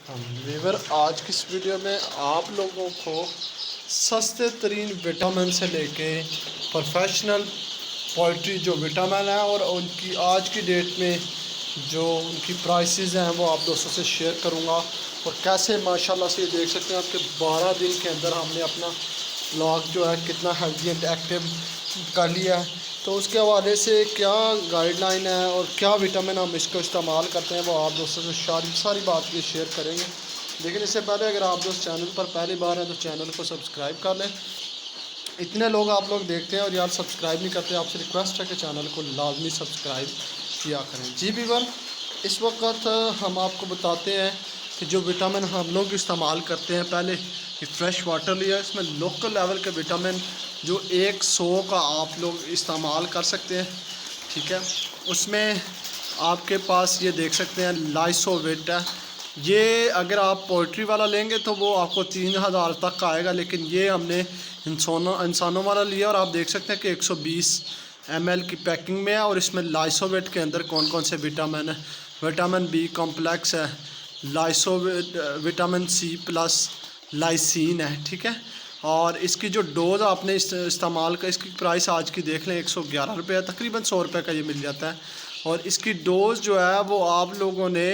Weaver आज की इस वीडियो में आप लोगों को सस्ते तरीन विटामिन से लेके प्रोफेशनल पोल्ट्री जो विटामिन है और उनकी आज की डेट में जो उनकी प्राइसेस हैं वो आप दोस्तों से शेयर करूंगा। और कैसे माशाल्लाह से ये देख सकते हैं आपके 12 दिन के अंदर हमने अपना ब्लॉग जो है कितना हेल्दी एंड एक्टिव कर लिया है। तो उसके हवाले से क्या गाइडलाइन है और क्या विटामिन हम इसको इस्तेमाल करते हैं वो आप दोस्तों से सारी बात ये शेयर करेंगे। लेकिन इससे पहले अगर आप दोस्त चैनल पर पहली बार हैं तो चैनल को सब्सक्राइब कर लें। इतने लोग आप लोग देखते हैं और यार सब्सक्राइब नहीं करते, आपसे रिक्वेस्ट है कि चैनल को लाजमी सब्सक्राइब किया करें। जी वीवर, इस वक्त हम आपको बताते हैं कि जो विटामिन हम लोग इस्तेमाल करते हैं, पहले कि फ़्रेश वाटर लिया, इसमें लोकल लेवल के विटामिन जो 100 का आप लोग इस्तेमाल कर सकते हैं। ठीक है, उसमें आपके पास ये देख सकते हैं लाइसोविट है। ये अगर आप पोल्ट्री वाला लेंगे तो वो आपको 3000 तक का आएगा, लेकिन ये हमने इंसानों वाला लिया और आप देख सकते हैं कि 120 ml की पैकिंग में है। और इसमें लाइसोविट के अंदर कौन कौन से विटामिन है, विटामिन बी कॉम्प्लेक्स है, लाइसोविट विटामिन सी प्लस लाइसिन है। ठीक है, और इसकी जो डोज़ आपने इस्तेमाल का, इसकी प्राइस आज की देख लें 111 रुपये, तकरीबन 100 रुपये का ये मिल जाता है। और इसकी डोज़ जो है वो आप लोगों ने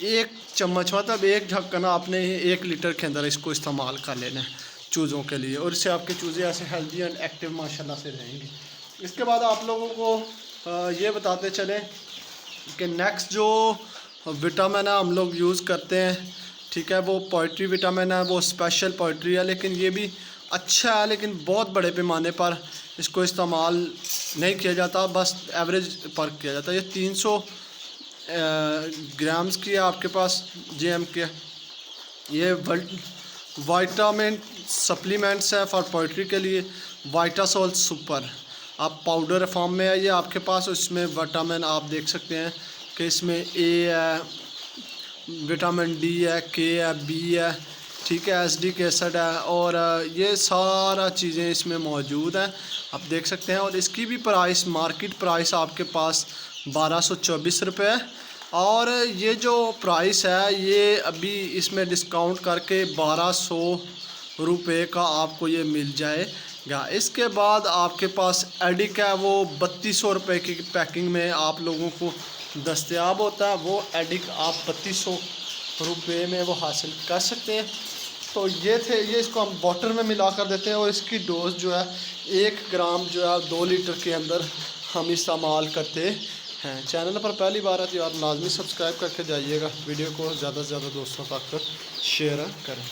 एक चम्मच मतलब एक ढक्कन आपने 1 लीटर के अंदर इसको इस्तेमाल कर लेना है चूज़ों के लिए, और इससे आपके चूज़े ऐसे हेल्दी एंड एक्टिव माशाल्लाह से रहेंगे। इसके बाद आप लोगों को ये बताते चलें कि नेक्स्ट जो विटामिन है हम लोग यूज़ करते हैं, ठीक है, वो पोल्ट्री विटामिन है, वो स्पेशल पोल्ट्री है, लेकिन ये भी अच्छा है, लेकिन बहुत बड़े पैमाने पर इसको इस्तेमाल नहीं किया जाता, बस एवरेज पर किया जाता है। ये 300 ग्राम्स की है आपके पास GM के। ये वाइटामिन सप्लीमेंट्स है फॉर पोल्ट्री के लिए, वाइटासोल सुपर आप पाउडर फॉर्म में है ये आपके पास। इसमें विटामिन आप देख सकते हैं कि इसमें A है, विटामिन D है, K है, B है, ठीक है, एसिडिक एसिड है, और ये सारा चीज़ें इसमें मौजूद हैं, आप देख सकते हैं। और इसकी भी प्राइस मार्केट प्राइस आपके पास 1224 रुपये है, और ये जो प्राइस है ये अभी इसमें डिस्काउंट करके 1200 रुपये का आपको ये मिल जाएगा। इसके बाद आपके पास एडिक है, वो 3200 रुपये की पैकिंग में आप लोगों को दस्तयाब होता है। वो एडिक आप 3200 रुपये में वो हासिल कर सकते हैं। तो ये इसको हम वाटर में मिला कर देते हैं, और इसकी डोज जो है 1 ग्राम जो है 2 लीटर के अंदर हम इस्तेमाल करते हैं। चैनल पर पहली बार है तो आप लाजमी सब्सक्राइब करके जाइएगा, वीडियो को ज़्यादा से ज़्यादा दोस्तों तक शेयर करें।